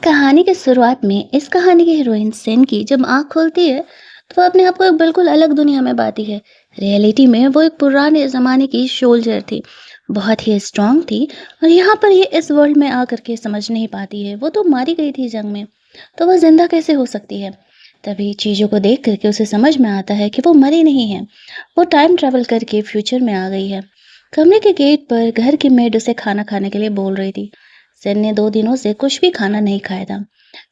कहानी की शुरुआत में इस कहानी की हीरोइन सेन की जब आँख खुलती है, तो वो अपने आप को एक बिल्कुल अलग दुनिया में पाती है। रियलिटी में वो एक पुराने ज़माने की सोल्जर थी, बहुत ही स्ट्रांग थी। और यहाँ पर ये इस वर्ल्ड में आकर के समझ नहीं पाती है, वो तो मारी गई थी जंग में, तो वो जिंदा कैसे हो सकती है। तभी चीज़ों को देख करके उसे समझ में आता है कि वो मरी नहीं है, वो टाइम ट्रेवल करके फ्यूचर में आ गई है। कमरे के गेट पर घर की मेड उसे खाना खाने के लिए बोल रही थी। सेन ने 2 दिनों से कुछ भी खाना नहीं खाया था।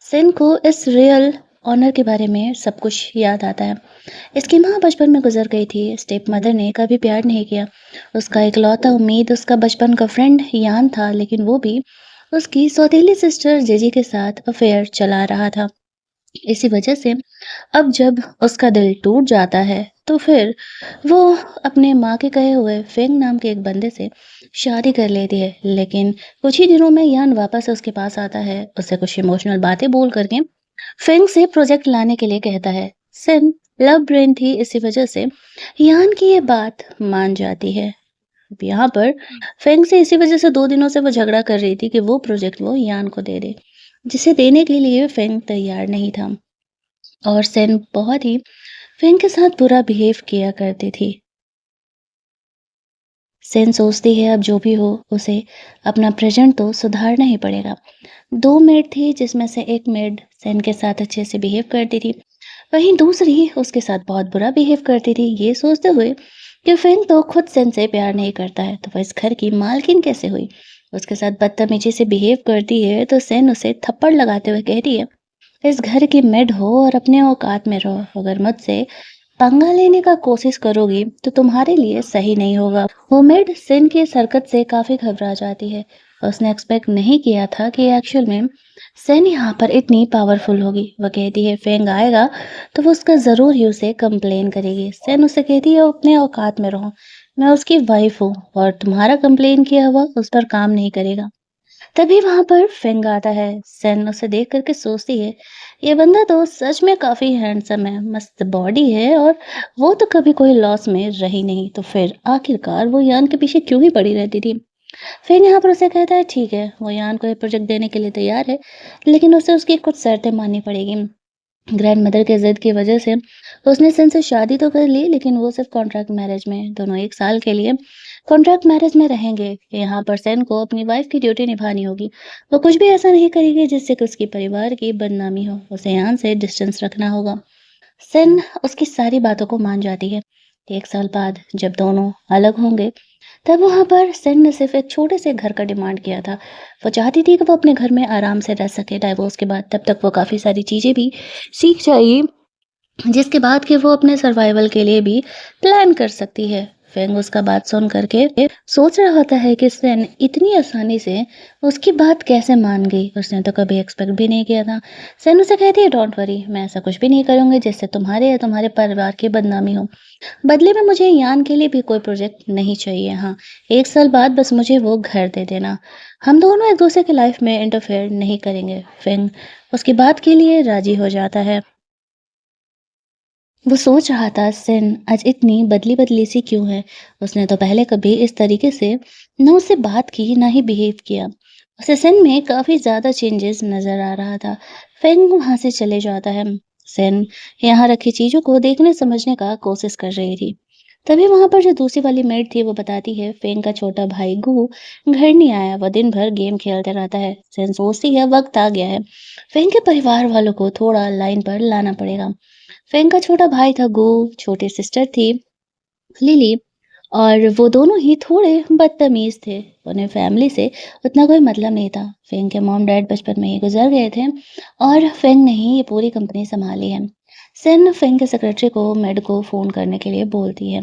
सेन को इस रियल ऑनर के बारे में सब कुछ याद आता है। इसकी माँ बचपन में गुजर गई थी, स्टेप मदर ने कभी प्यार नहीं किया। उसका इकलौता उम्मीद उसका बचपन का फ्रेंड यान था, लेकिन वो भी उसकी सौतेली सिस्टर जेजी के साथ अफेयर चला रहा था। इसी वजह से अब जब उसका दिल टूट जाता है, तो फिर वो अपने माँ के कहे हुए फेंग नाम के एक बंदे से शादी कर लेती है। लेकिन कुछ ही दिनों में यान वापस उसके पास आता है, उससे कुछ इमोशनल बातें बोल करके फेंग से प्रोजेक्ट लाने के लिए कहता है। सिन लव ब्रेन थी, इसी वजह से यान की ये बात मान जाती है। अब यहाँ पर फेंग से इसी वजह से 2 दिनों से वो झगड़ा कर रही थी कि वो प्रोजेक्ट वो यान को दे दे, जिसे देने के लिए फेंग तैयार नहीं था। और सेन बहुत ही फेंग के साथ बुरा बिहेव किया करती थी। सेन सोचती है अब जो भी हो उसे अपना प्रेजेंट तो सुधारना ही पड़ेगा। 2 मेड थी, जिसमें से एक मेड सेन के साथ अच्छे से बिहेव करती थी, वहीं दूसरी उसके साथ बहुत बुरा बिहेव करती थी। ये सोचते हुए कि फेंग तो खुद सेन से प्यार नहीं करता है, तो वह इस घर की मालकिन कैसे हुई। उसके साथ बदतमीजी से बिहेव करती है तो सेन उसे थप्पड़ लगाते हुए कहती है, इस घर की मेड हो और अपने औकात में रहो। अगर मुझसे पंगा लेने का कोशिश करोगी तो तुम्हारे लिए सही नहीं होगा। होमेड सिन की इस हरकत से काफी घबरा जाती है। उसने एक्सपेक्ट नहीं किया था कि एक्चुअल में सेन यहाँ पर इतनी पावरफुल होगी। वह कहती है फेंग आएगा तो वो उसका जरूर ही उसे कंप्लेन करेगी। सेन उसे कहती है अपने औकात में रहो, मैं उसकी वाइफ हूँ और तुम्हारा कंप्लेन किया हुआ उस पर काम नहीं करेगा। तभी वहां पर फेंग आता है। सेन उसे देख करके सोचती है, ये बंदा तो सच में काफी हैंडसम है, मस्त बॉडी है, और वो तो कभी कोई लॉस में रही नहीं, तो फिर आखिरकार वो यान के पीछे क्यों ही पड़ी रहती थी। फिर यहाँ पर उसे कहता है ठीक है, वो यान को ये प्रोजेक्ट देने के लिए तैयार है, लेकिन उसे उसकी कुछ शर्तें माननी पड़ेगी। ग्रैंडमदर के ज़िद की वजह से उसने सेन से शादी तो कर ली, लेकिन वो सिर्फ कॉन्ट्रैक्ट मैरिज में, दोनों 1 साल के लिए कॉन्ट्रैक्ट मैरिज में रहेंगे। यहाँ पर सेन को अपनी वाइफ की ड्यूटी निभानी होगी। वो कुछ भी ऐसा नहीं करेगी जिससे कि उसके परिवार की बदनामी हो। उसे यहाँ से डिस्टेंस रखना होगा। सेन उसकी सारी बातों को मान जाती है। 1 साल बाद जब दोनों अलग होंगे, तब वहाँ पर सेन ने सिर्फ एक छोटे से घर का डिमांड किया था। वो चाहती थी कि वो अपने घर में आराम से रह सके डाइवोर्स के बाद। तब तक वो काफ़ी सारी चीज़ें भी सीख जाएगी, जिसके बाद कि वो अपने सर्वाइवल के लिए भी प्लान कर सकती है। फेंग उसका बात सुन करके सोच रहा होता है कि सेन इतनी आसानी से उसकी बात कैसे मान गई। उसने तो कभी एक्सपेक्ट भी नहीं किया था। सेन उसे कहती है डोंट वरी, मैं ऐसा कुछ भी नहीं करूंगी जिससे तुम्हारे या तुम्हारे परिवार की बदनामी हो। बदले में मुझे यान के लिए भी कोई प्रोजेक्ट नहीं चाहिए। हाँ, 1 साल बाद बस मुझे वो घर दे देना। हम दोनों एक दूसरे की लाइफ में इंटरफेयर नहीं करेंगे। फेंग उसकी बात के लिए राजी हो जाता है। वो सोच रहा था सिन आज इतनी बदली-बदली सी क्यों है? उसने तो पहले कभी इस तरीके से ना उससे बात की, ना ही बिहेव किया। उसे सिन में काफ़ी ज़्यादा चेंजेस नज़र आ रहा था। फेंग वहाँ से चले जाता है। सिन यहाँ रखी चीज़ों को देखने समझने का कोशिश कर रही थी। तभी वहाँ पर जो दूसरी वाली मेड थी वो बताती है फेंग का छोटा भाई गू घर नहीं आया, वो दिन भर गेम खेलते रहता है। सिन सोचती है वक्त आ गया है, फेंग के परिवार वालों को थोड़ा लाइन पर लाना पड़ेगा। फेंग का छोटा भाई था गो, छोटी सिस्टर थी लिली, और वो दोनों ही थोड़े बदतमीज थे। उन्हें फैमिली से उतना कोई मतलब नहीं था। फेंग के मॉम डैड बचपन में ही गुजर गए थे और फेंग ने ही ये पूरी कंपनी संभाली है। सेन फेंग के सेक्रेटरी को मेड को फ़ोन करने के लिए बोलती है।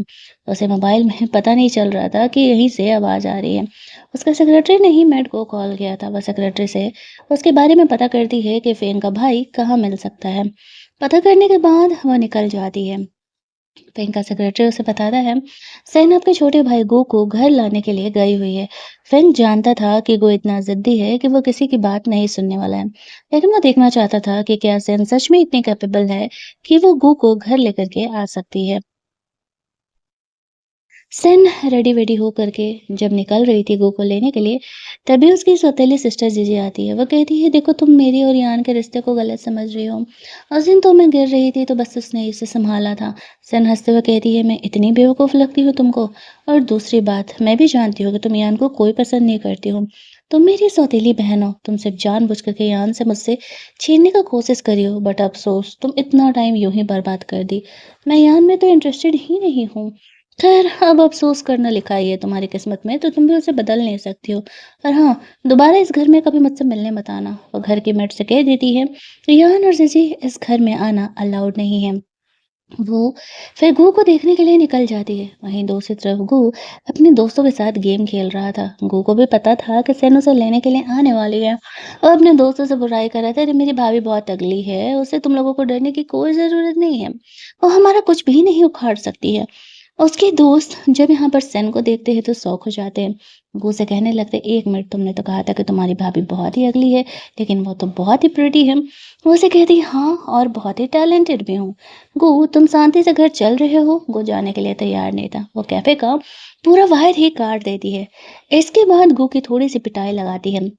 उसे मोबाइल में पता नहीं चल रहा था कि यहीं से आवाज़ आ रही है। उसके सेक्रेटरी ने ही मेड को कॉल किया था। वह सेक्रेटरी से उसके बारे में पता करती है कि फेंग का भाई कहाँ मिल सकता है। पता करने के बाद वह निकल जाती है। फेंग का सेक्रेटरी उसे बताता है, सेन आपके छोटे भाई गो को घर लाने के लिए गई हुई है। फेंग जानता था कि गो इतना जिद्दी है कि वो किसी की बात नहीं सुनने वाला है, लेकिन वो देखना चाहता था कि क्या सेन सच में इतनी कैपेबल है कि वो गो को घर लेकर के आ सकती है। सेन रेडी-वेडी हो करके जब निकल रही थी गो को लेने के लिए, तभी उसकी सौतेली सिस्टर जीजी आती है। वो कहती है, देखो तुम मेरी और यान के रिश्ते को गलत समझ रही हो। उस दिन तो मैं गिर रही थी तो बस उसने इसे संभाला था। सेन हंसते हुए कहती है, मैं इतनी बेवकूफ़ लगती हूँ तुमको? और दूसरी बात, मैं भी जानती हूँ कि तुम यान को कोई पसंद नहीं करती हो। तुम मेरी सौतेली बहन हो, तुम सिर्फ जानबूझ करके यान से मुझसे छीनने का कोशिश करी हो, बट अफ़सोस तुम इतना टाइम यूँ ही बर्बाद कर दी। मैं यान में तो इंटरेस्टेड ही नहीं हूँ। खैर अब अफ़सोस करना लिखा ही है तुम्हारी किस्मत में, तो तुम भी उसे बदल नहीं सकती हो। और हाँ, दोबारा इस घर में कभी मुझसे मिलने मत आना। वो घर की मेड से कह देती है, रेहान और जीजी इस घर में आना अलाउड नहीं है। वो फिर गू को देखने के लिए निकल जाती है। वहीं दूसरी तरफ गू अपने दोस्तों के साथ गेम खेल रहा था। गू को भी पता था कि सैन उसे लेने के लिए आने वाली है और अपने दोस्तों से बुराई कर रहा था, अरे मेरी भाभी बहुत अगली है, उसे तुम लोगों को डरने की कोई ज़रूरत नहीं है। वो हमारा कुछ भी नहीं उखाड़ सकती है। उसके दोस्त जब यहाँ पर सेन को देखते हैं तो शौक हो जाते हैं। वो उसे कहने लगते हैं, एक मिनट, तुमने तो कहा था कि तुम्हारी भाभी बहुत ही अगली है, लेकिन वो तो बहुत ही प्रिटी है। वो उसे कहती है, हाँ, और बहुत ही टैलेंटेड भी हूँ। गो, तुम शांति से घर चल रहे हो? गो जाने के लिए तैयार नहीं था। वो कैफे का पूरा वायर ही काट देती है। इसके बाद गो की थोड़ी सी पिटाई लगाती है।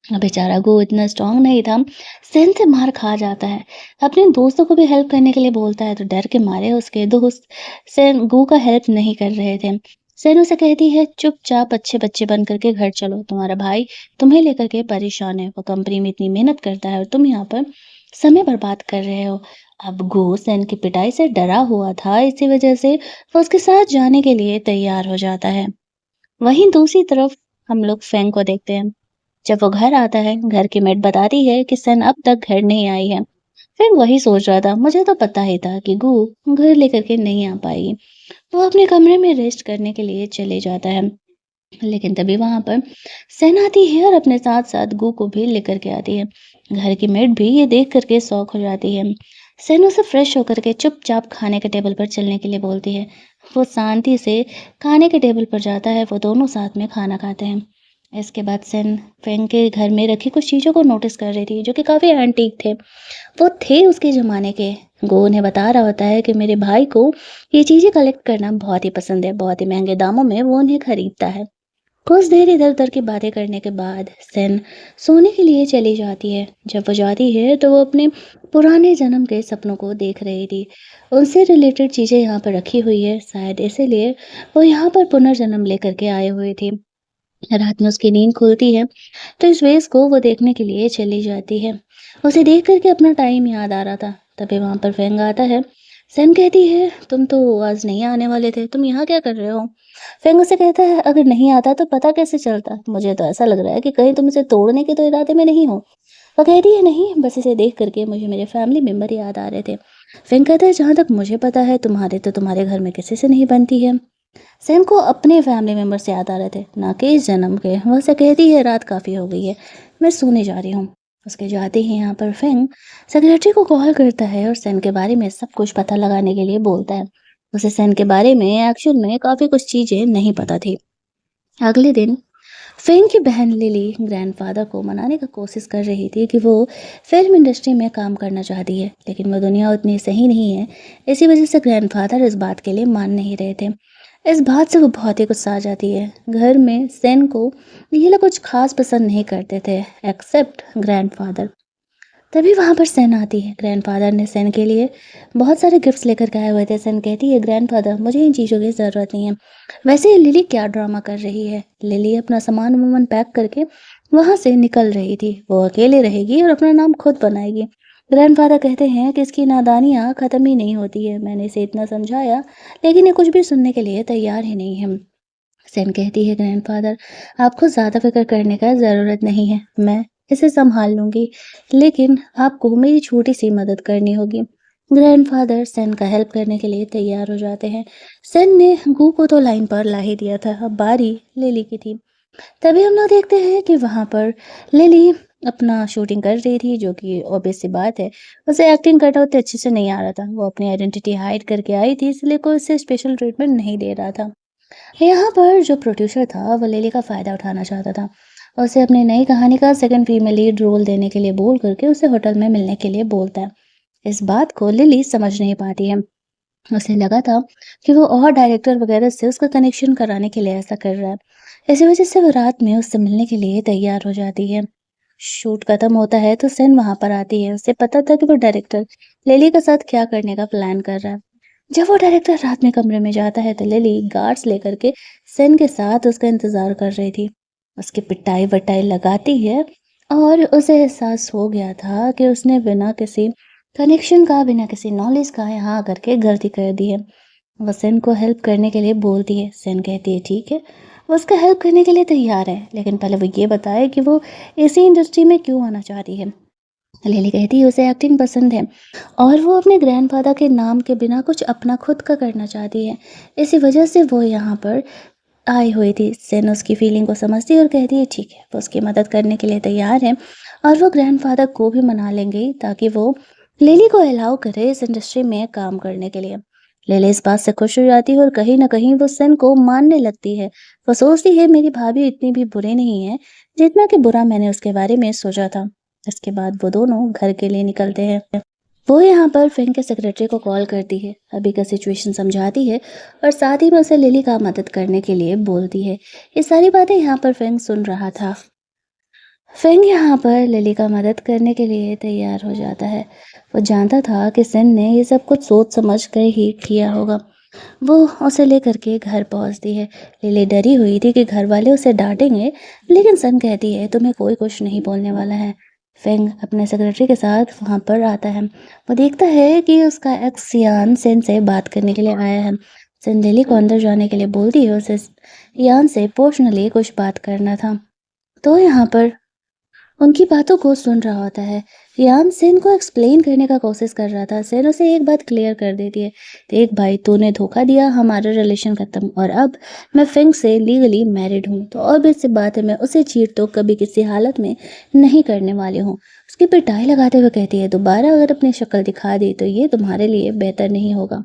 बेचारा गो इतना स्ट्रांग नहीं था, सेन से मार खा जाता है। अपने दोस्तों को भी हेल्प करने के लिए बोलता है तो डर के मारे उसके दोस्त सेन गो का हेल्प नहीं कर रहे थे। सेन उसे कहती है, चुपचाप अच्छे बच्चे बन करके घर चलो, तुम्हारा भाई तुम्हें लेकर के परेशान है, वो कंपनी में इतनी मेहनत करता है और तुम यहाँ पर समय बर्बाद कर रहे हो। अब गो सेन की पिटाई से डरा हुआ था, इसी वजह से वो उसके साथ जाने के लिए तैयार हो जाता है। वहीं दूसरी तरफ हम लोग फेंग को देखते हैं। जब वो घर आता है, घर की मेड बताती है कि सन अब तक घर नहीं आई है। फिर वही सोच रहा था, मुझे तो पता ही था कि गू घर लेकर के नहीं आ पाएगी। वो अपने कमरे में रेस्ट करने के लिए चले जाता है। लेकिन तभी वहां पर सन आती है और अपने साथ साथ गू को भी लेकर के आती है। घर की मेड भी ये देख करके शौक हो जाती है। सन उसे फ्रेश होकर के चुपचाप खाने के टेबल पर चलने के लिए बोलती है। वो शांति से खाने के टेबल पर जाता है। वो दोनों साथ में खाना खाते हैं। इसके बाद सेन फेंग के घर में रखी कुछ चीज़ों को नोटिस कर रही थी जो कि काफ़ी एंटीक थे। वो थे उसके ज़माने के। गो उन्हें बता रहा होता है कि मेरे भाई को ये चीज़ें कलेक्ट करना बहुत ही पसंद है, बहुत ही महंगे दामों में वो उन्हें खरीदता है। कुछ देर इधर-उधर की बातें करने के बाद सेन सोने के लिए चली जाती है। जब वो जाती है तो वो अपने पुराने जन्म के सपनों को देख रही थी। उनसे रिलेटेड चीज़ें यहाँ पर रखी हुई है, शायद इसीलिए वो यहाँ पर पुनर्जन्म लेकर के आए हुए थे। रात में उसकी नींद खुलती है तो इस वेस को वो देखने के लिए चली जाती है। उसे देख कर के अपना टाइम याद आ रहा था। तभी वहाँ पर फेंग आता है। सेन कहती है, तुम तो आज नहीं आने वाले थे, तुम यहाँ क्या कर रहे हो? फेंग उसे कहता है, अगर नहीं आता तो पता कैसे चलता? मुझे तो ऐसा लग रहा है कि कहीं तुम इसे तोड़ने के तो इरादे में नहीं हो। वो कहती है, नहीं, बस इसे देख करके मुझे मेरे फैमिली मेम्बर याद आ रहे थे। फेंग कहता है, जहाँ तक मुझे पता है तुम्हारे घर में किसी से नहीं बनती है। सैम को अपने फैमिली मेंबर्स याद आ रहे थे, ना कि इस जन्म के। वह से कहती है, रात काफ़ी हो गई है, मैं सोने जा रही हूँ। उसके जाते ही यहाँ पर फेंग सेक्रेटरी को कॉल करता है और सैन के बारे में सब कुछ पता लगाने के लिए बोलता है। उसे सैन के बारे में एक्चुअल में काफ़ी कुछ चीज़ें नहीं पता थी। अगले दिन फेंग की बहन लिली ग्रैंडफादर को मनाने का कोशिश कर रही थी कि वो फिल्म इंडस्ट्री में काम करना चाहती है, लेकिन वो दुनिया उतनी सही नहीं है। इसी वजह से ग्रैंडफादर इस बात के लिए मान नहीं रहे थे। इस बात से वो बहुत ही गुस्सा आ जाती है। घर में सेन को ये लोग कुछ खास पसंद नहीं करते थे, एक्सेप्ट ग्रैंडफादर। तभी वहाँ पर सेन आती है। ग्रैंडफादर ने सेन के लिए बहुत सारे गिफ्ट्स लेकर के आए हुए थे। सेन कहती है, ग्रैंडफादर मुझे इन चीज़ों की ज़रूरत नहीं है। वैसे लिली क्या ड्रामा कर रही है? लिली अपना सामान वामान पैक करके वहाँ से निकल रही थी। वो अकेले रहेगी और अपना नाम खुद बनाएगी। ग्रैंडफादर कहते हैं कि इसकी नादानियाँ ख़त्म ही नहीं होती है। मैंने इसे इतना समझाया, लेकिन ये कुछ भी सुनने के लिए तैयार ही नहीं है। सेन कहती है, ग्रैंडफादर आपको ज़्यादा फिक्र करने का ज़रूरत नहीं है, मैं इसे संभाल लूँगी, लेकिन आपको मेरी छोटी सी मदद करनी होगी। ग्रैंडफादर सेन का हेल्प करने के लिए तैयार हो जाते हैं। सेन ने गू को तो लाइन पर ला ही दिया था, अब बारी लिली की थी। तभी हम लोग देखते हैं कि वहाँ पर लिली अपना शूटिंग कर रही थी, जो कि ऑब्वियस सी बात है, उसे एक्टिंग करना उतने अच्छे से नहीं आ रहा था। वो अपनी आइडेंटिटी हाइड करके आई थी, इसलिए कोई उसे स्पेशल ट्रीटमेंट नहीं दे रहा था। यहाँ पर जो प्रोड्यूसर था वो लिली का फ़ायदा उठाना चाहता था। उसे अपनी नई कहानी का सेकंड फीमेल लीड रोल देने के लिए बोल करके उसे होटल में मिलने के लिए बोलता है। इस बात को लिली समझ नहीं पाती है। उसे लगा था कि वो और डायरेक्टर वगैरह से उसका कनेक्शन कराने के लिए ऐसा कर रहा है। इसी वजह से वो रात में उससे मिलने के लिए तैयार हो जाती है। शूट खत्म होता है तो सेन वहां पर आती है। उसे पता था कि वो डायरेक्टर लिली के साथ क्या करने का प्लान कर रहा है। जब वो डायरेक्टर रात में कमरे में जाता है तो लिली गार्ड्स लेकर के सेन के साथ उसका इंतजार कर रही थी। उसकी पिटाई वटाई लगाती है और उसे एहसास हो गया था कि उसने बिना किसी कनेक्शन का, बिना किसी नॉलेज का यहाँ आकर के गलती कर दी है। वो सेन को हेल्प करने के लिए बोलती है। सेन कहती है ठीक है, वो उसका हेल्प करने के लिए तैयार है, लेकिन पहले वो ये बताए कि वो इसी इंडस्ट्री में क्यों आना चाहती है। लिली कहती है उसे एक्टिंग पसंद है और वो अपने ग्रैंडफादर के नाम के बिना कुछ अपना खुद का करना चाहती है। इसी वजह से वो यहाँ पर आई हुई थी। सेन उसकी फीलिंग को समझती है और कहती है ठीक है, वो उसकी मदद करने के लिए तैयार है और वो ग्रैंडफादर को भी मना लेंगे ताकि वो लिली को अलाउ करे इस इंडस्ट्री में काम करने के लिए। लिली इस बात से खुश हो जाती है और कहीं ना कहीं वो सेन को मानने लगती है। वो सोचती है मेरी भाभी इतनी भी बुरी नहीं है जितना कि बुरा मैंने उसके बारे में सोचा था। इसके बाद वो दोनों घर के लिए निकलते हैं। वो यहाँ पर फिंग के सेक्रेटरी को कॉल करती है, अभी का सिचुएशन समझाती है और साथ ही में उसे लिली का मदद करने के लिए बोलती है। ये सारी बातें यहाँ पर फिंग सुन रहा था। फिंग यहाँ पर लिली का मदद करने के लिए तैयार हो जाता है। वो जानता था कि सिन ने ये सब कुछ सोच समझ कर ही किया होगा। वो उसे लेकर के घर पहुंचती है। लिली डरी हुई थी कि घर वाले उसे डांटेंगे, लेकिन सन कहती है तुम्हें कोई कुछ नहीं बोलने वाला है। फेंग अपने सेक्रेटरी के साथ वहां पर आता है। वो देखता है कि उसका एक्स यान सेन से बात करने के लिए आया है। सेन लिली को अंदर जाने के लिए बोलती है, उसे यान से पर्सनली कुछ बात करना था। तो यहाँ पर उनकी बातों को सुन रहा होता है। यान सेन को एक्सप्लेन करने का कोशिश कर रहा था। सेन उसे एक बात क्लियर कर देती है, देख भाई तूने धोखा दिया, हमारा रिलेशन खत्म और अब मैं फिंग से लीगली मैरिड हूँ, तो और भी सी बात है, मैं उसे चीट तो कभी किसी हालत में नहीं करने वाली हूँ। उसकी पिटाई लगाते हुए कहती है दोबारा अगर अपनी शक्ल दिखा दी तो ये तुम्हारे लिए बेहतर नहीं होगा।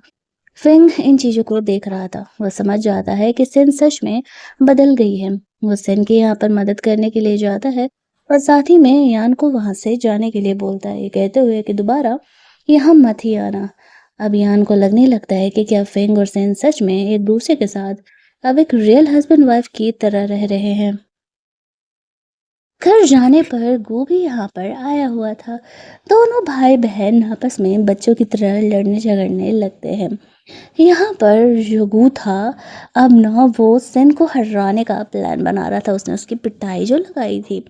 फिंग इन चीजों को देख रहा था। वह समझ जाता है कि सिन सच में बदल गई है। वो सिन की यहाँ पर मदद करने के लिए जाता है और साथ ही में यान को वहां से जाने के लिए बोलता है, ये कहते हुए कि दोबारा यहाँ मत ही आना। अब यान को लगने लगता है कि क्या फिंग और सिन सच में एक दूसरे के साथ अब एक रियल हस्बैंड वाइफ की तरह रह रहे हैं। घर जाने पर गोभी यहाँ पर आया हुआ था। दोनों भाई बहन आपस में बच्चों की तरह लड़ने झगड़ने लगते हैं। यहाँ पर जो गू था, अब ना वो सेन को हराने का प्लान बना रहा था। उसने उसकी पिटाई जो लगाई थी।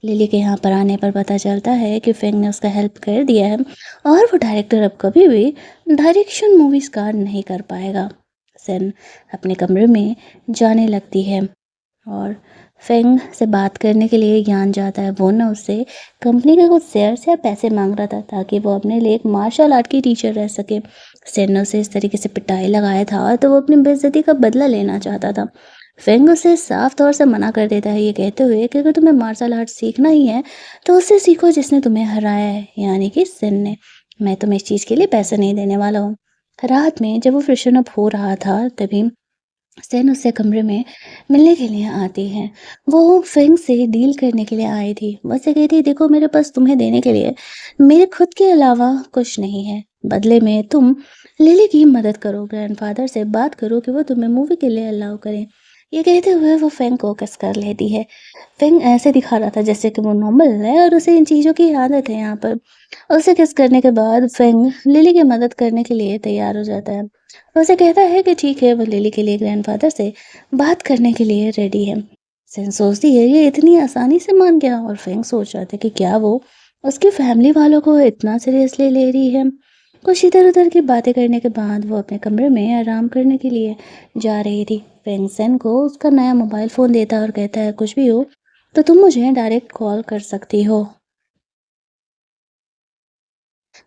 लिली के यहाँ पर आने पर पता चलता है कि फेंग ने उसका हेल्प कर दिया है और वो डायरेक्टर अब कभी भी डायरेक्शन मूवीज का नहीं कर पाएगा। सेन अपने कमरे में जाने लगती है और फेंग से बात करने के लिए ज्ञान जाता है। वो ना उससे कंपनी के कुछ शेयर्स या पैसे मांग रहा था ताकि वो अपने लिए एक मार्शल आर्ट की टीचर रह सके। सेन ने उसे इस तरीके से पिटाई लगाया था तो वो अपनी बेइज्जती का बदला लेना चाहता था। फेंग उसे साफ तौर से मना कर देता है, ये कहते हुए कि अगर तुम्हें मार्शल आर्ट सीखना ही है तो उससे सीखो जिसने तुम्हें हराया है, यानी कि सेन ने। मैं तुम्हें इस चीज़ के लिए पैसे नहीं देने वाला हूँ। रात में जब वो फ्रेशन अप हो रहा था तभी सेन उससे कमरे में मिलने के लिए आती है। वो फिंग से डील करने के लिए आई थी। वो उससे कहती है देखो मेरे पास तुम्हें देने के लिए मेरे खुद के अलावा कुछ नहीं है। बदले में तुम लिली की मदद करो, ग्रैंडफादर से बात करो कि वो तुम्हें मूवी के लिए अलाउ करें। ये कहते हुए वो फिंग को किस कर लेती है। फिंग ऐसे दिखा रहा था जैसे कि वो नॉर्मल है और उसे इन चीज़ों की आदत है यहाँ पर। उसे किस करने के बाद फिंग लिली की मदद करने के लिए तैयार हो जाता है। उसे कहता है कि ठीक है, वो लिली के लिए ग्रैंडफादर से बात करने के लिए रेडी है। सेन सोचती है ये इतनी आसानी से मान गया और फेंग सोच रहा था कि क्या वो उसकी फैमिली वालों को इतना सीरियसली ले रही है। कुछ इधर उधर की बातें करने के बाद वो अपने कमरे में आराम करने के लिए जा रही थी। फेंग सेन को उसका नया मोबाइल फ़ोन देता है और कहता है कुछ भी हो तो तुम मुझे डायरेक्ट कॉल कर सकती हो।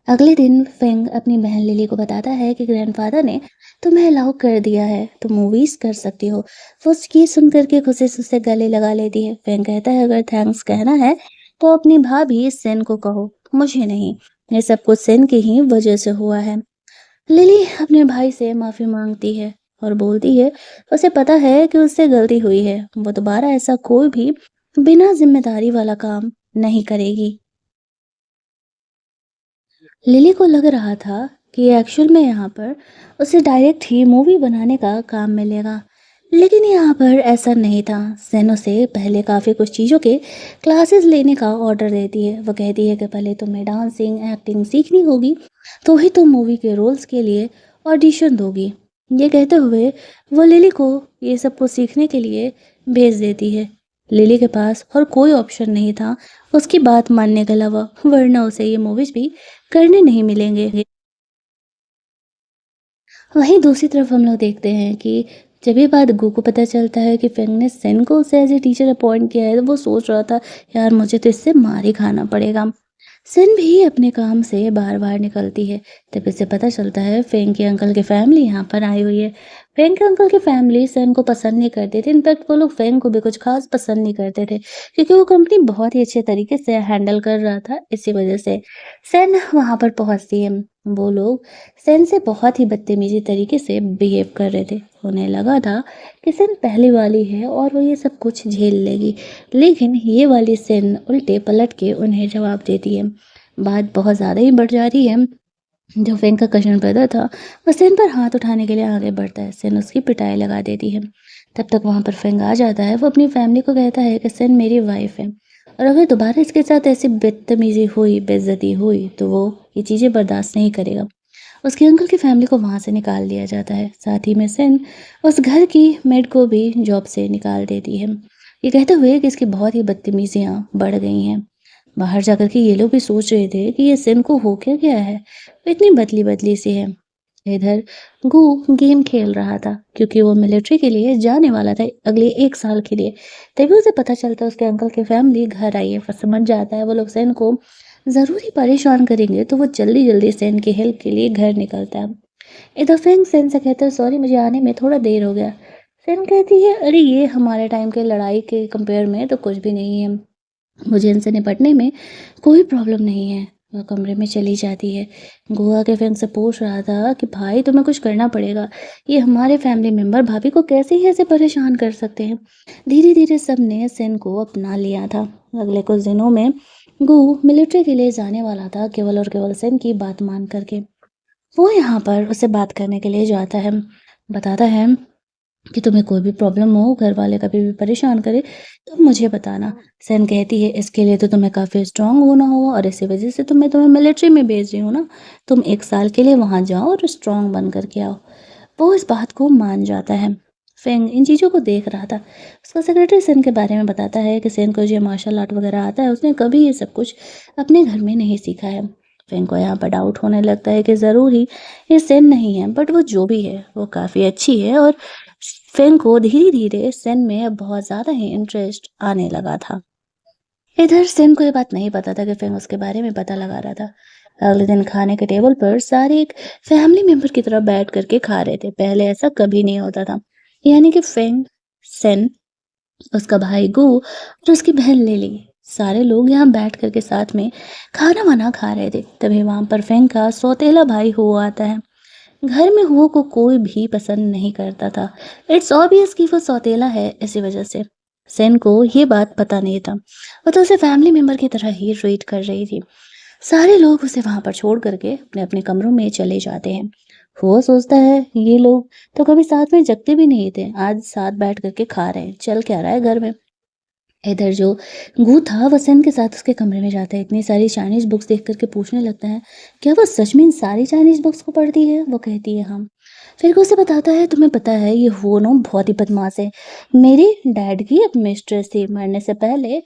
अगले दिन फेंग अपनी बहन लिली को बताता है कि ग्रैंडफादर ने तुम्हें अलाउ कर दिया है, तुम मूवीज कर सकती हो। वो ये सुन करके खुशी से उसे गले लगा लेती है। फेंग कहता है अगर थैंक्स कहना है तो अपनी भाभी सेन को कहो, मुझे नहीं। ये सब कुछ सेन की ही वजह से हुआ है। लिली अपने भाई से माफी मांगती है और बोलती है उसे पता है कि उससे गलती हुई है, वो दोबारा ऐसा कोई भी बिना जिम्मेदारी वाला काम नहीं करेगी। लिली को लग रहा था कि एक्चुअल में यहाँ पर उसे डायरेक्ट ही मूवी बनाने का काम मिलेगा। लेकिन यहाँ पर ऐसा नहीं था। सेन उसे पहले काफ़ी कुछ चीज़ों के क्लासेस लेने का ऑर्डर देती है। वो कहती है कि पहले तुम्हें डांसिंग, एक्टिंग सीखनी होगी, तो ही तुम मूवी के रोल्स के लिए ऑडिशन दोगी। ये कहते हुए वो लिली को ये सब कुछ सीखने के लिए भेज देती है। लिली के पास और कोई ऑप्शन नहीं था उसकी बात मानने के अलावा, वरना उसे ये मूवीज़ भी करने नहीं मिलेंगे। वहीं दूसरी तरफ हम लोग देखते हैं कि जब ये बात गो को पता चलता है कि फेंग ने सेन को उसे एज ए टीचर अपॉइंट किया है, तो वो सोच रहा था यार मुझे तो इससे मार ही खाना पड़ेगा। सेन भी अपने काम से बार बार निकलती है। तब इसे पता चलता है फेंग के अंकल की फैमिली यहाँ पर आई हुई है। फेंग के अंकल की फैमिली सेन को पसंद नहीं करते थे। इनफैक्ट वो लोग फेंग को भी कुछ खास पसंद नहीं करते थे, क्योंकि वो कंपनी बहुत ही अच्छे तरीके से हैंडल कर रहा था। इसी वजह से सेन वहाँ पर पहुँचती है। वो लोग सेन से बहुत ही बदतमीजी तरीके से बिहेव कर रहे थे। उन्हें लगा था कि सेन पहली वाली है और वो ये सब कुछ झेल लेगी, लेकिन ये वाली सेन उल्टे पलट के उन्हें जवाब देती है। बात बहुत ज़्यादा ही बढ़ जाती है। जो फेंग का कज़न ब्रदर था, वो सेन पर हाथ उठाने के लिए आगे बढ़ता है। सेन उसकी पिटाई लगा देती है। तब तक वहाँ पर फेंग आ जाता है। वो अपनी फैमिली को कहता है कि सेन मेरी वाइफ है, और अगर दोबारा इसके साथ ऐसी बदतमीजी हुई, बेइज्जती हुई, तो वो ये चीज़ें बर्दाश्त नहीं करेगा। उसके अंकल की फैमिली को वहाँ से निकाल दिया जाता है। साथ ही में सेन उस घर की मेड को भी जॉब से निकाल देती है, ये कहते हुए कि इसकी बहुत ही बदतमीजियाँ बढ़ गई हैं। बाहर जाकर के ये लोग भी सोच रहे थे कि ये सेन को हो क्या गया है, वो इतनी बदली-बदली सी है। इधर गू गेम खेल रहा था, क्योंकि वो मिलिट्री के लिए जाने वाला था अगले 1 साल के लिए। तभी उसे पता चलता है उसके अंकल की फैमिली घर आई है। वो समझ जाता है वो लोग सेन को ज़रूर ही परेशान करेंगे, तो वो जल्दी-जल्दी सेन की हेल्प के लिए घर निकलता है। इधर सेन सेन से कहता है सॉरी मुझे आने में थोड़ा देर हो गया। सेन कहती है अरे ये हमारे टाइम के लड़ाई के कंपेयर में तो कुछ भी नहीं है। मुझे इनसे निपटने में कोई प्रॉब्लम नहीं है। वह कमरे में चली जाती है। गोवा के फ्रेंड से पूछ रहा था कि भाई तुम्हें कुछ करना पड़ेगा। ये हमारे फैमिली मेंबर भाभी को कैसे ही ऐसे परेशान कर सकते हैं। धीरे-धीरे सबने सेन को अपना लिया था। अगले कुछ दिनों में गू मिलिट्री के लिए जाने वाला था, केवल और केवल सेन की बात मान करके। वो यहाँ पर उससे बात करने के लिए जाता है। बताता है कि तुम्हें कोई भी प्रॉब्लम हो, घर वाले कभी भी परेशान करे, तो मुझे बताना। सेन कहती है इसके लिए तो तुम्हें काफ़ी स्ट्रांग होना होगा, और इसी वजह से तो मैं तुम्हें मिलिट्री में भेज रही हूँ ना। तुम 1 साल के लिए वहाँ जाओ और स्ट्रांग बन कर के आओ। वो इस बात को मान जाता है। फेंग इन चीज़ों को देख रहा था। उसका सेक्रेटरी सेन के बारे में बताता है कि सेन को जो मार्शल आर्ट वगैरह आता है, उसने कभी ये सब कुछ अपने घर में नहीं सीखा है। फेंग को यहाँ पर डाउट होने लगता है कि ज़रूर ही ये सेन नहीं है, बट वो जो भी है वो काफ़ी अच्छी है। और फेंग को धीरे-धीरे सेन में अब बहुत ज़्यादा ही इंटरेस्ट आने लगा था। इधर सेन को ये बात नहीं पता था कि फेंग उसके बारे में पता लगा रहा था। अगले दिन खाने के टेबल पर सारे एक फैमिली मेंबर की तरह बैठ करके खा रहे थे। पहले ऐसा कभी नहीं होता था। यानी कि फेंग, सेन, उसका भाई गू और उसकी बहन लिली, सारे लोग यहाँ बैठ करके साथ में खाना वाना खा रहे थे। तभी वहाँ पर फेंग का सौतेला भाई हुओ आता है। घर में हुओ को कोई भी पसंद नहीं करता था। इट्स ऑब्वियस कि वो सौतेला है, इसी वजह से। सेन को ये बात पता नहीं था। वो तो उसे फैमिली मेंबर की तरह ही ट्रीट कर रही थी। सारे लोग उसे वहाँ पर छोड़ करके अपने-अपने कमरों में चले जाते हैं। वो सोचता है ये लोग तो कभी साथ में जगते भी नहीं थे, आज साथ बैठ कर के खा रहे हैं, चल क्या रहा है घर में। इधर जो गू था वो सेन के साथ उसके कमरे में जाता है। इतनी सारी चाइनीज़ बुक्स देख कर के पूछने लगता है, क्या वो सच में इन सारी चाइनीज़ बुक्स को पढ़ती है? वो कहती है हाँ। फिर वो उसे बताता है तुम्हें पता है ये वो ना बहुत ही बदमाश है। मेरे डैड की एक मिस्ट्रेस थी, मरने से पहले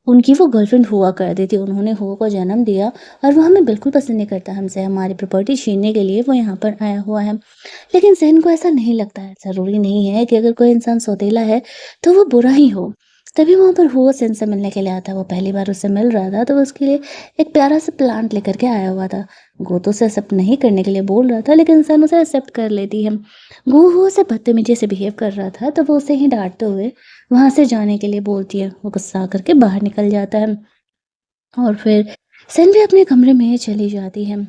उनकी वो गर्लफ्रेंड हुआ करती थी। उन्होंने हुआ को जन्म दिया और वो हमें बिल्कुल पसंद नहीं करता। हमसे हमारी प्रॉपर्टी छीनने के लिए वो यहाँ पर आया हुआ है। लेकिन ज़ेन को ऐसा नहीं लगता है। ज़रूरी नहीं है कि अगर कोई इंसान सौतेला है तो वो बुरा ही हो। तभी वहाँ पर हुआ सेन से मिलने के लिए आता है। वो पहली बार उससे मिल रहा था तो वो उसके लिए एक प्यारा सा प्लांट लेकर के आया हुआ था। गो तो उसे एक्सेप्ट नहीं करने के लिए बोल रहा था, लेकिन ज़ेन उसे एक्सेप्ट कर लेती है। गो उसे बदतमीजी से बिहेव कर रहा था तो वो उसे ही डाँटते हुए वहाँ से जाने के लिए बोलती है। वो गुस्सा करके बाहर निकल जाता है और फिर सेन भी अपने कमरे में चली जाती है।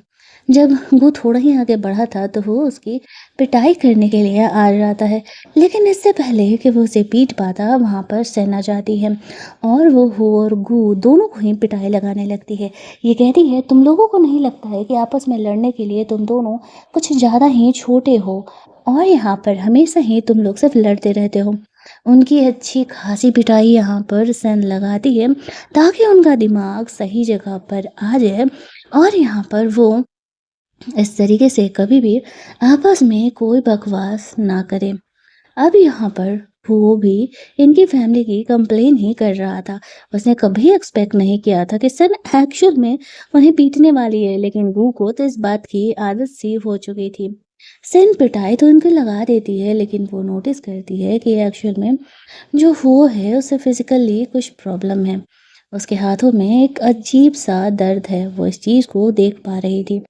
जब वो थोड़ा ही आगे बढ़ा था तो वो उसकी पिटाई करने के लिए आ जाता है, लेकिन इससे पहले कि वो उसे पीट पाता वहाँ पर सेन आ जाती है और वो हो और गू दोनों को ही पिटाई लगाने लगती है। ये कहती है, तुम लोगों को नहीं लगता है कि आपस में लड़ने के लिए तुम दोनों कुछ ज़्यादा ही छोटे हो और यहाँ पर हमेशा ही तुम लोग सिर्फ लड़ते रहते हो। उनकी अच्छी खासी पिटाई यहाँ पर सेन लगाती है ताकि उनका दिमाग सही जगह पर आ जाए और यहाँ पर वो इस तरीके से कभी भी आपस में कोई बकवास ना करें। अब यहाँ पर वो भी इनकी फैमिली की कंप्लेन ही कर रहा था। उसने कभी एक्सपेक्ट नहीं किया था कि सन एक्चुअल में उन्हें पीटने वाली है, लेकिन गू को तो इस बात की आदत सी हो चुकी थी। सिन पिटाई तो उनको लगा देती है, लेकिन वो नोटिस करती है कि एक्चुअल में जो वो है उसे फिजिकली कुछ प्रॉब्लम है। उसके हाथों में एक अजीब सा दर्द है, वो इस चीज़ को देख पा रही थी।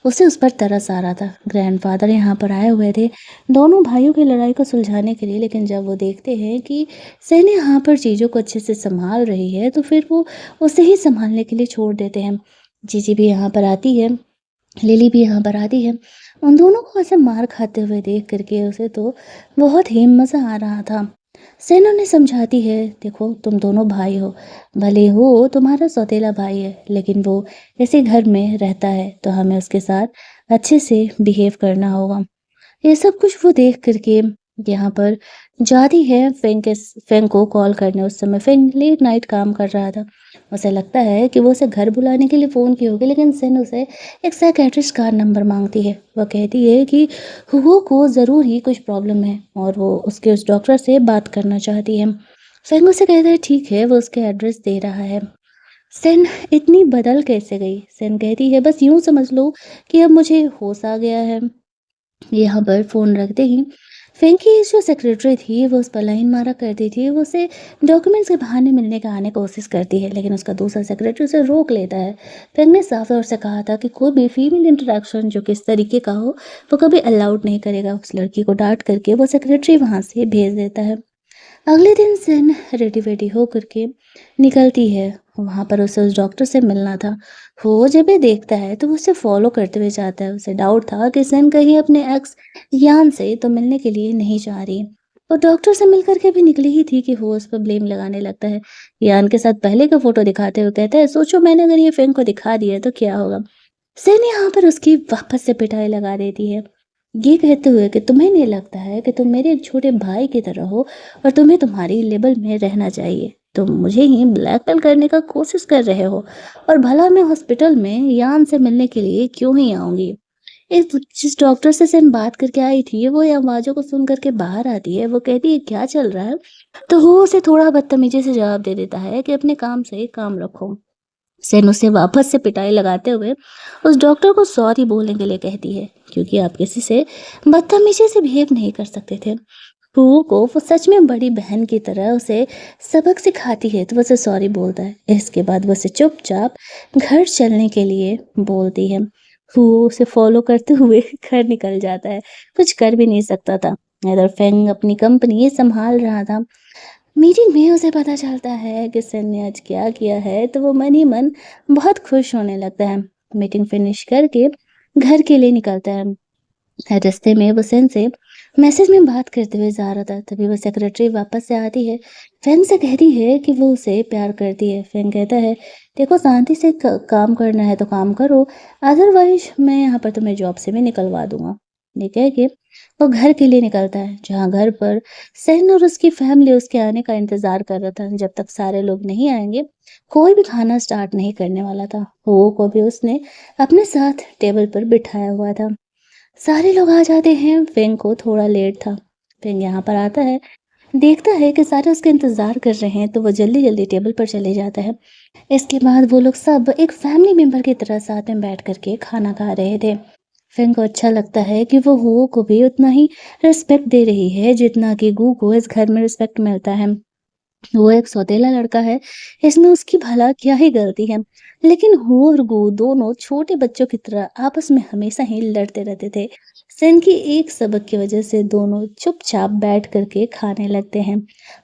उसे उस पर तरस आ रहा था। ग्रैंडफादर यहाँ पर आए हुए थे दोनों भाइयों की लड़ाई को सुलझाने के लिए, लेकिन जब वो देखते हैं कि सैनी यहाँ पर चीज़ों को अच्छे से संभाल रही है तो फिर वो उसे ही संभालने के लिए छोड़ देते हैं। जीजी भी यहाँ पर आती है, लिली भी यहाँ पर आती है। उन दोनों को ऐसे मार खाते हुए देख करके उसे तो बहुत ही मज़ा आ रहा था। सेन उन्हें समझाती है, देखो तुम दोनों भाई हो, भले हो तुम्हारा सौतेला भाई है, लेकिन वो इसी घर में रहता है तो हमें उसके साथ अच्छे से बिहेव करना होगा। ये सब कुछ वो देख करके यहाँ पर जाती है फेंग को कॉल करने। उस समय फेंग लेट नाइट काम कर रहा था। उसे लगता है कि वो उसे घर बुलाने के लिए फ़ोन की होगी, लेकिन सेन उसे एक साइकियाट्रिस्ट का नंबर मांगती है। वो कहती है कि हुगो को ज़रूर ही कुछ प्रॉब्लम है और वो उसके उस डॉक्टर से बात करना चाहती है। फेंग उसे कहता है ठीक है, वो उसके एड्रेस दे रहा है। सेन इतनी बदल कैसे गई? सेन कहती है बस यूं समझ लो कि अब मुझे होश आ गया है। यहाँ पर फ़ोन रखते ही फेंकी जो सेक्रेटरी थी वो उस पर लाइन मारा करती थी। वो उसे डॉक्यूमेंट्स के बहाने मिलने का आने की कोशिश करती है, लेकिन उसका दूसरा सेक्रेटरी उसे रोक लेता है। फेंग ने साफ तौर से कहा था कि कोई भी फीमेल इंटरेक्शन जो किस तरीके का हो वो कभी अलाउड नहीं करेगा। उस लड़की को डांट करके वो सेक्रेटरी वहाँ से भेज देता है। अगले दिन सेन रेडी वेडी हो करके निकलती है। वहाँ पर उसे उस डॉक्टर से मिलना था। वो जब ये देखता है तो वो उसे फॉलो करते हुए जाता है। उसे डाउट था कि सेन कहीं अपने एक्स यान से तो मिलने के लिए नहीं जा रही। वो डॉक्टर से मिल करके भी निकली ही थी कि वो उस पर ब्लेम लगाने लगता है। यान के साथ पहले का फोटो दिखाते हुए कहता है, सोचो मैंने अगर ये फेंग को दिखा दिया तो क्या होगा। सेन यहाँ पर उसकी वापस से पिटाई लगा देती है, ये कहते हुए कि तुम्हें नहीं लगता है कि तुम मेरे एक छोटे भाई की तरह हो और तुम्हें तुम्हारी लेवल में रहना चाहिए। तुम मुझे ही ब्लैकमेल करने का कोशिश कर रहे हो और भला मैं हॉस्पिटल में यान से मिलने के लिए क्यों ही आऊंगी। इस जिस डॉक्टर से सेन बात करके आई थी वो ये आवाज़ों को सुन करके बाहर आती है। वो कहती है क्या चल रहा है, तो वो उसे थोड़ा बदतमीजी से जवाब दे देता है कि अपने काम से काम रखो। सेन उसे वापस से पिटाई लगाते हुए उस डॉक्टर को सॉरी बोलने के लिए कहती है, क्योंकि आप किसी से बदतमीजी से बिहेव नहीं कर सकते थे। फूफू को वो सच में बड़ी बहन की तरह उसे सबक सिखाती है तो वो उसे सॉरी बोलता है। इसके बाद वो उसे चुपचाप घर चलने के लिए बोलती है। फूफू उसे फॉलो करते हुए घर निकल जाता है। कुछ कर भी नहीं सकता था। इधर फेंग अपनी कंपनी संभाल रहा था। मीटिंग में उसे पता चलता है कि सन ने आज क्या किया है तो वो मन ही मन बहुत खुश होने लगता है। मीटिंग फिनिश करके घर के लिए निकलता है। रास्ते में वो सेन से मैसेज में बात करते हुए जा रहा था, तभी वो सेक्रेटरी वापस से आती है। फैंग से कहती है कि वो उसे प्यार करती है। फैंग कहता है, देखो शांति से काम करना है तो काम करो, अदरवाइज मैं यहाँ पर तुम्हें जॉब से भी निकलवा दूंगा। ये कह के वो घर के लिए निकलता है, जहाँ घर पर सेन और उसकी फैमिली उसके आने का इंतजार कर रहा था। जब तक सारे लोग नहीं आएंगे कोई भी खाना स्टार्ट नहीं करने वाला था। वो को भी उसने अपने साथ टेबल पर बिठाया हुआ था। सारे लोग आ जाते हैं। फेंग को थोड़ा लेट था। फेंग यहाँ पर आता है, देखता है कि सारे उसका इंतजार कर रहे हैं तो वो जल्दी जल्दी टेबल पर चले जाता है। इसके बाद वो लोग सब एक फैमिली मेंबर की तरह साथ में बैठ करके खाना खा रहे थे। फेंग को अच्छा लगता है कि वो हुओ को भी उतना ही रिस्पेक्ट दे रही है जितना कि गू को इस घर में रिस्पेक्ट मिलता है। वो एक सौतेला लड़का है, इसमें उसकी भला क्या ही गलती है। लेकिन हू और गू दोनों छोटे बच्चों की तरह आपस में हमेशा ही लड़ते रहते थे। सेन की एक सबक की वजह से दोनों चुपचाप बैठ करके खाने लगते हैं।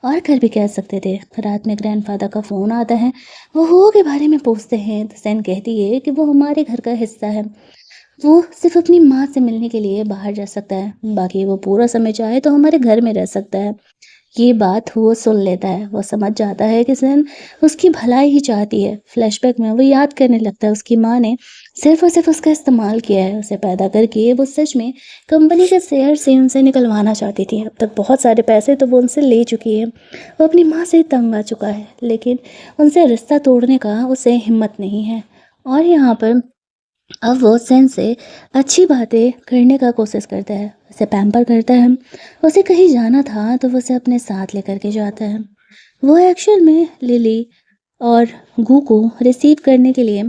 और कर भी कह सकते थे। रात में ग्रैंडफादर का फोन आता है। वो हू के बारे में पूछते हैं तो सेन कहती है कि वो हमारे घर का हिस्सा है। वो सिर्फ़ अपनी माँ से मिलने के लिए बाहर जा सकता है, बाकी वो पूरा समय चाहे तो हमारे घर में रह सकता है। ये बात वो सुन लेता है, वो समझ जाता है कि ज़ैन उसकी भलाई ही चाहती है। फ्लैशबैक में वो याद करने लगता है उसकी माँ ने सिर्फ़ और सिर्फ़ उसका इस्तेमाल किया है, उसे पैदा करके वो सच में कंपनी के शेयर से उनसे निकलवाना चाहती थी। अब तक बहुत सारे पैसे तो वो उनसे ले चुकी है, वो अपनी माँ से तंग आ चुका है, लेकिन उनसे रिश्ता तोड़ने का उसे हिम्मत नहीं है। और यहाँ पर अब वो ज़ेन से अच्छी बातें करने का कोशिश करता है, उसे पैम्पर करता है। उसे कहीं जाना था तो वो उसे अपने साथ लेकर के जाता है। वो एक्चुअल में लिली और गू को रिसीव करने के लिए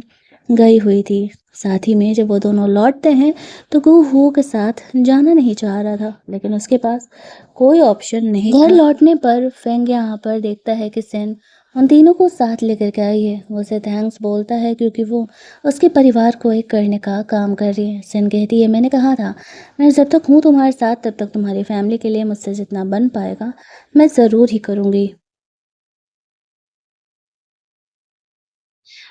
गई हुई थी। साथ ही में जब वो दोनों लौटते हैं तो गू हू के साथ जाना नहीं चाह रहा था, लेकिन उसके पास कोई ऑप्शन नहीं घर था। लौटने पर फेंग यहाँ पर देखता है कि सेन उन तीनों को साथ लेकर के आई है। वो उसे थैंक्स बोलता है क्योंकि वो उसके परिवार को एक करने का काम कर रही है। सेन कहती है, मैंने कहा था मैं जब तक हूँ तुम्हारे साथ तब तक तुम्हारी फैमिली के लिए मुझसे जितना बन पाएगा मैं ज़रूर ही करूँगी।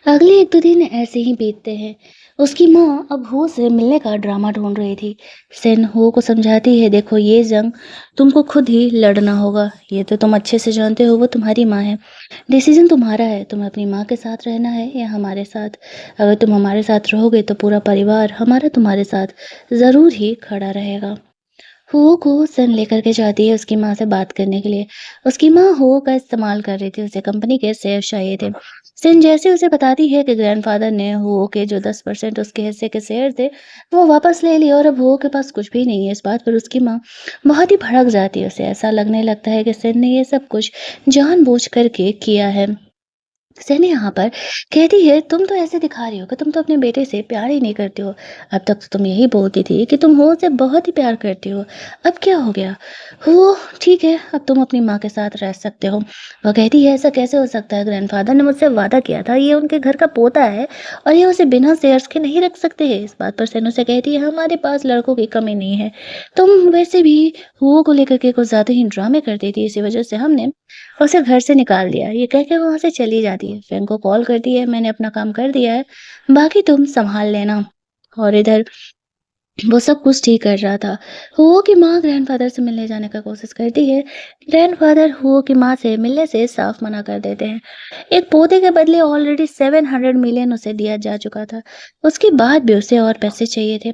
अगले 1-2 दिन ऐसे ही बीतते हैं। उसकी माँ अब हो से मिलने का ड्रामा ढूँढ रही थी। सेन हो को समझाती है, देखो ये जंग तुमको खुद ही लड़ना होगा। ये तो तुम अच्छे से जानते हो वो तुम्हारी माँ है। डिसीज़न तुम्हारा है, तुम्हें अपनी माँ के साथ रहना है या हमारे साथ। अगर तुम हमारे साथ रहोगे तो पूरा परिवार हमारा तुम्हारे साथ ज़रूर ही खड़ा रहेगा। हुओ को सन लेकर के जाती है उसकी माँ से बात करने के लिए। उसकी माँ हुओ का इस्तेमाल कर रही थी, उसे कंपनी के शेयर चाहिए थे। सिन जैसे उसे बताती है कि ग्रैंडफ़ादर ने हुओ के जो 10% उसके हिस्से के शेयर थे, वो वापस ले लिए और अब हुओ के पास कुछ भी नहीं है। इस बात पर उसकी माँ बहुत ही भड़क जाती है। उसे ऐसा लगने लगता है कि सिन ने ये सब कुछ जानबूझ कर के किया है। सैनी यहाँ पर कहती है, तुम तो ऐसे दिखा रही हो कि तुम तो अपने बेटे से प्यार ही नहीं करते हो। अब तक तो तुम यही बोलती थी कि तुम हो से बहुत ही प्यार करती हो। अब क्या हो गया? हो ठीक है, अब तुम अपनी माँ के साथ रह सकते हो। वह कहती है, ऐसा कैसे हो सकता है? ग्रैंडफादर ने मुझसे वादा किया था, ये उनके घर का पोता है और ये उसे बिना शेयर्स के नहीं रख सकते हैं। इस बात पर सैनो से कहती है, हमारे पास लड़कों की कमी नहीं है। तुम वैसे भी हुओ को लेकर के कुछ ज़्यादा ही ड्रामे करती थी, इसी वजह से हमने उसे घर से निकाल दिया। ये कह के वहाँ से चली जाती है। फ्रेंक को कॉल करती है, मैंने अपना काम कर दिया है, बाकी तुम सँभाल लेना। और इधर वो सब कुछ ठीक कर रहा था। हुओ की माँ ग्रैंडफ़ादर से मिलने जाने का कोशिश करती है। ग्रैंडफ़ादर हुओ की माँ से मिलने से साफ मना कर देते हैं। एक पोते के बदले ऑलरेडी 700 मिलियन उसे दिया जा चुका था। उसके बाद भी उसे और पैसे चाहिए थे।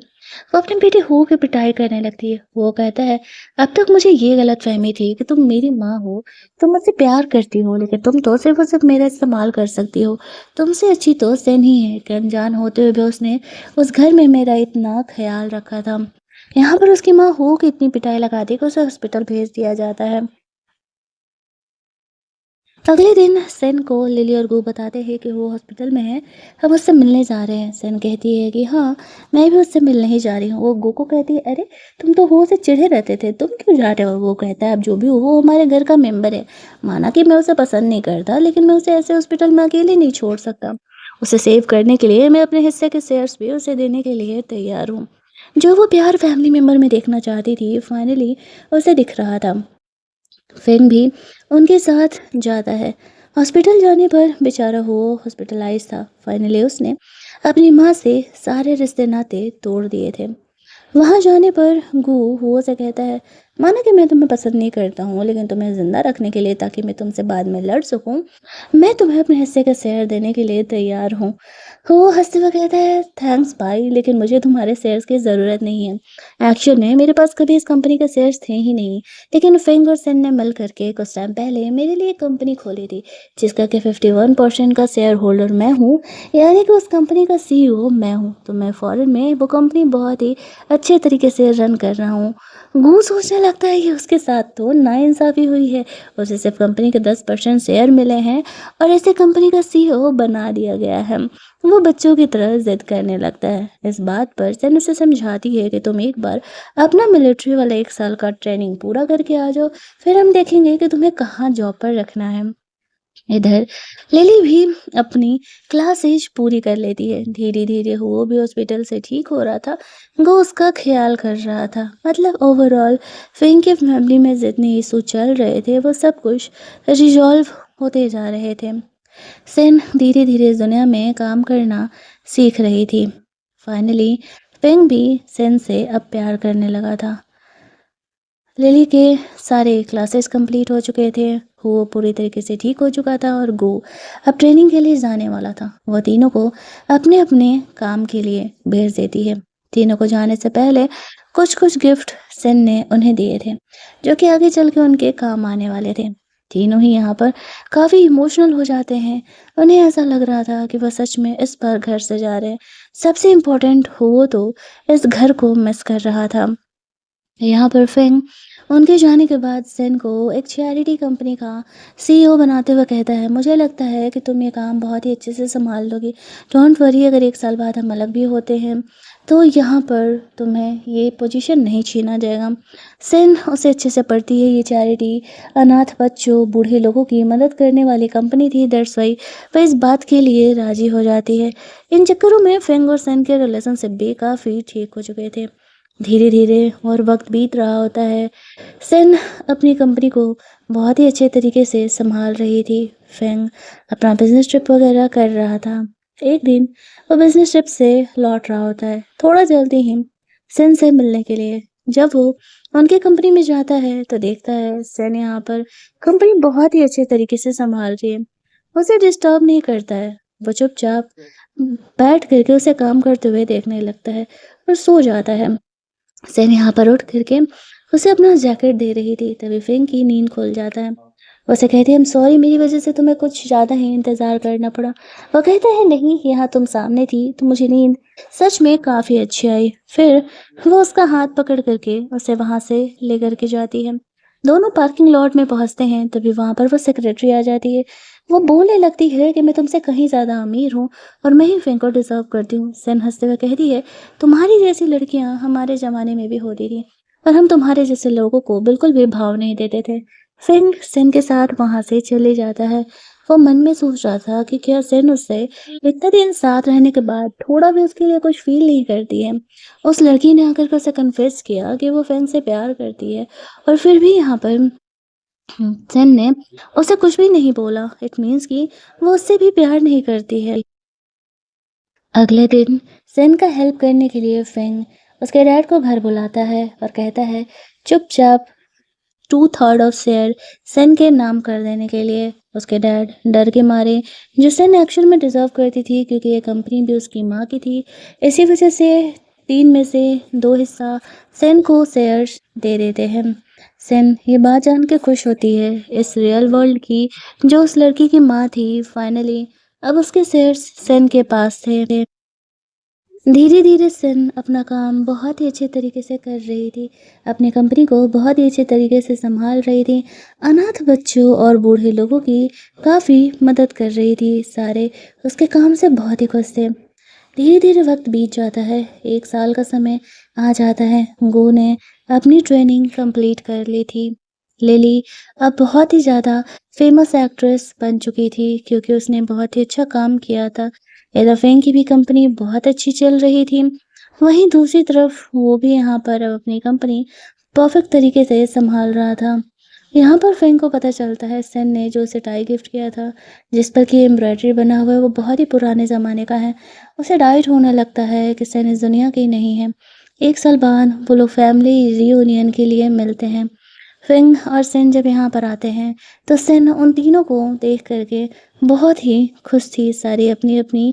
वो अपने बेटे हुओ की पिटाई करने लगती है। वो कहता है, अब तक मुझे ये गलतफ़हमी थी कि तुम मेरी माँ हो, तुम मुझसे प्यार करती हो, लेकिन तुम तो सिर्फ़ और सिर्फ़ मेरा इस्तेमाल कर सकती हो। तुमसे अच्छी तो सेन ही है कि अनजान होते हुए भी उसने उस घर में मेरा इतना ख़्याल रखा था। यहाँ पर उसकी माँ हो की इतनी पिटाई लगाती है कि उसे हॉस्पिटल भेज दिया जाता है। अगले दिन सेन को लिली और गू बताते हैं कि वो हॉस्पिटल में है, हम उससे मिलने जा रहे हैं। सेन कहती है कि हाँ, मैं भी उससे मिलने ही जा रही हूँ। वो गू को कहती है, अरे तुम तो वो से चिढ़े रहते थे, तुम क्यों जा रहे हो? वो कहता है, अब जो भी हो वो हमारे घर का मेंबर है। माना कि मैं उसे पसंद नहीं करता, लेकिन मैं उसे ऐसे हॉस्पिटल में अकेले नहीं छोड़ सकता। उसे सेव करने के लिए मैं अपने हिस्से के शेयर्स भी उसे देने के लिए तैयार हूँ। जो वो प्यार फैमिली मेंबर में देखना चाहती थी, फाइनली उसे दिख रहा था। फिन भी उनके साथ जाता है। हॉस्पिटल जाने पर बेचारा वो हॉस्पिटलाइज़ था। फाइनली उसने अपनी माँ से सारे रिश्ते नाते तोड़ दिए थे। वहाँ जाने पर गू हुओ से कहता है, माना कि मैं तुम्हें पसंद नहीं करता हूँ, लेकिन तुम्हें ज़िंदा रखने के लिए ताकि मैं तुमसे बाद में लड़ सकूँ, मैं तुम्हें अपने हिस्से का शेयर देने के लिए तैयार हूँ। हुओ हँसते हुए कहता है, थैंक्स भाई, लेकिन मुझे तुम्हारे शेयर्स की ज़रूरत नहीं है। एक्चुअल में मेरे पास कभी इस कंपनी के शेयर्स थे ही नहीं, लेकिन फेंग और सेन ने मिल करके कुछ टाइम पहले मेरे लिए एक कंपनी खोली थी, जिसका कि 51% का शेयर होल्डर मैं हूँ, यानी कि उस कंपनी का सीईओ मैं हूँ। तो मैं फ़ॉरेन में वो कंपनी बहुत ही अच्छे तरीके से रन कर रहा हूँ। गू सोचने लगता है कि उसके साथ तो नाइंसाफ़ी हुई है। उसे सिर्फ़ कंपनी के 10% शेयर मिले हैं और इसे कंपनी का सीईओ बना दिया गया है। वो बच्चों की तरह ज़िद करने लगता है। इस बात पर सेन उसे समझाती है कि तुम एक बार अपना मिलिट्री वाला 1 साल का ट्रेनिंग पूरा करके आ जाओ, फिर हम देखेंगे कि तुम्हें कहाँ जॉब पर रखना है। इधर लिली भी अपनी क्लासेज पूरी कर लेती है। धीरे-धीरे वो भी हॉस्पिटल से ठीक हो रहा था। वो उसका ख़्याल कर रहा था। मतलब ओवरऑल फिंग की फैमिली में जितने इश्यू चल रहे थे, वो सब कुछ रिज़ॉल्व होते जा रहे थे। सेन धीरे-धीरे इस दुनिया में काम करना सीख रही थी। फाइनली फेंग भी सेन से अब प्यार करने लगा था। लिली के सारे क्लासेस कंप्लीट हो चुके थे, वो पूरी तरीके से ठीक हो चुका था और गो अब ट्रेनिंग के लिए जाने वाला था। वह तीनों को अपने अपने काम के लिए भेज देती है। तीनों को जाने से पहले कुछ कुछ गिफ्ट सेन ने उन्हें दिए थे, जो कि आगे चल के उनके काम आने वाले थे। तीनों ही यहाँ पर काफ़ी इमोशनल हो जाते हैं। उन्हें ऐसा लग रहा था कि वह सच में इस बार घर से जा रहे हैं। सबसे इम्पोर्टेंट वो तो इस घर को मिस कर रहा था। यहाँ पर फेंग उनके जाने के बाद सेन को एक चैरिटी कंपनी का सीईओ बनाते हुए कहता है, मुझे लगता है कि तुम ये काम बहुत ही अच्छे से संभाल लोगी। डोंट वरी, अगर 1 साल बाद हम अलग भी होते हैं तो यहाँ पर तुम्हें ये पोजीशन नहीं छीना जाएगा। सेन उसे अच्छे से पढ़ती है। ये चैरिटी अनाथ बच्चों, बूढ़े लोगों की मदद करने वाली कंपनी थी। दैट्स वाई वह इस बात के लिए राजी हो जाती है। इन चक्करों में फेंग और सेन के रिलेशनशिप भी काफ़ी ठीक हो चुके थे। धीरे धीरे और वक्त बीत रहा होता है। सेन अपनी कंपनी को बहुत ही अच्छे तरीके से संभाल रही थी। फेंग अपना बिजनेस ट्रिप वगैरह कर रहा था। एक दिन वो बिजनेस ट्रिप से लौट रहा होता है, थोड़ा जल्दी ही सेन से मिलने के लिए। जब वो उनकी कंपनी में जाता है तो देखता है सेन यहाँ पर कंपनी बहुत ही अच्छे तरीके से संभाल रही है। उसे डिस्टर्ब नहीं करता है। वो चुपचाप बैठ करके उसे काम करते हुए देखने लगता है और सो जाता है। सेन यहाँ पर उठ करके उसे अपना जैकेट दे रही थी, तभी फेंग की नींद खुल जाता है। उसे कहती है, I'm सॉरी, मेरी वजह से तुम्हें कुछ ज़्यादा ही इंतज़ार करना पड़ा। वो कहता है, नहीं, यहाँ तुम सामने थी तो मुझे नींद सच में काफ़ी अच्छी आई। फिर वो उसका हाथ पकड़ करके उसे वहाँ से ले करके जाती है। दोनों पार्किंग लॉट में पहुँचते हैं, तभी वहाँ पर वो सेक्रेटरी आ जाती है। वो बोलने लगती है कि मैं तुमसे कहीं ज़्यादा अमीर हूँ और मैं ही फेंग को डिजर्व करती हूँ। सेन हंसते हुए कहती है, तुम्हारी जैसी लड़कियाँ हमारे ज़माने में भी होती थी और हम तुम्हारे जैसे लोगों को बिल्कुल भी भाव नहीं देते थे। फिर सेन के साथ वहाँ से चले जाता है। वो मन में सोच रहा था कि क्या सेन उससे इतने दिन साथ रहने के बाद थोड़ा भी उसके लिए कुछ फील नहीं करती है। उस लड़की ने आकर के उसे कन्फेस किया कि वो फेन से प्यार करती है और फिर भी यहाँ पर सेन ने उसे कुछ भी नहीं बोला। इट मीन्स कि वो उससे भी प्यार नहीं करती है। अगले दिन सेन का हेल्प करने के लिए फेंग उसके डैड को घर बुलाता है और कहता है चुपचाप 2/3 ऑफ शेयर सेन के नाम कर देने के लिए। उसके डैड डर के मारे, जो सेन एक्चुअल में डिजर्व करती थी क्योंकि ये कंपनी भी उसकी माँ की थी, इसी वजह से 3 में से 2 हिस्सा सेन को शेयर्स दे देते हैं। सेन ये बात जान के खुश होती है इस रियल वर्ल्ड की, जो उस लड़की की माँ थी। फाइनली अब उसके शेयर्स सेन के पास थे। धीरे धीरे सेन अपना काम बहुत ही अच्छे तरीके से कर रही थी। अपनी कंपनी को बहुत ही अच्छे तरीके से संभाल रही थी। अनाथ बच्चों और बूढ़े लोगों की काफ़ी मदद कर रही थी। सारे उसके काम से बहुत ही खुश थे। धीरे धीरे वक्त बीत जाता है। 1 साल का समय आ जाता है। गो ने अपनी ट्रेनिंग कंप्लीट कर ली थी। लिली अब बहुत ही ज़्यादा फेमस एक्ट्रेस बन चुकी थी क्योंकि उसने बहुत ही अच्छा काम किया था। एडाफेंग की भी कंपनी बहुत अच्छी चल रही थी। वहीं दूसरी तरफ वो भी यहाँ पर अब अपनी कंपनी परफेक्ट तरीके से संभाल रहा था। यहाँ पर फेंग को पता चलता है सेन ने जो उसे टाई गिफ्ट किया था, जिस पर कि एम्ब्रॉयडरी बना हुआ है, वो बहुत ही पुराने ज़माने का है। उसे डाइट होने लगता है कि सेन इस दुनिया की नहीं है। 1 साल बाद वो लोग फैमिली रियूनियन के लिए मिलते हैं। फेंग और सेन जब यहाँ पर आते हैं तो सेन उन तीनों को देख करके बहुत ही खुश थी। सारी अपनी अपनी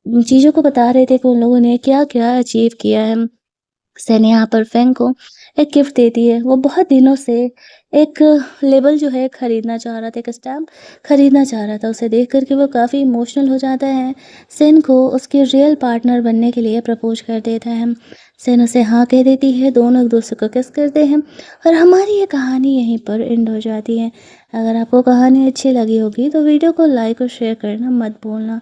चीज़ों को बता रहे थे कि उन लोगों ने क्या क्या अचीव किया है। सेन यहाँ पर फेंग को एक गिफ्ट देती है। वो बहुत दिनों से एक लेबल जो है खरीदना चाह रहा था, एक स्टैम्प खरीदना चाह रहा था। उसे देख कर के वो काफ़ी इमोशनल हो जाता है। सेन को उसके रियल पार्टनर बनने के लिए प्रपोज कर देता है। सेन उसे हाँ कह देती है। दोनों एक दूसरे को किस करते हैं और हमारी ये कहानी यहीं पर एंड हो जाती है। अगर आपको कहानी अच्छी लगी होगी तो वीडियो को लाइक और शेयर करना मत भूलना।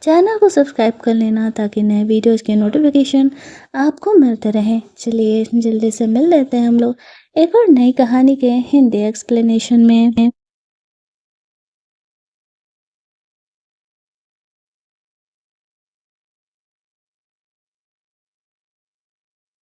चैनल को सब्सक्राइब कर लेना ताकि नए वीडियोज़ के नोटिफिकेशन आपको मिलते रहें। चलिए जल्दी से मिल लेते हैं हम लोग एक और नई कहानी के हिंदी एक्सप्लेनेशन में।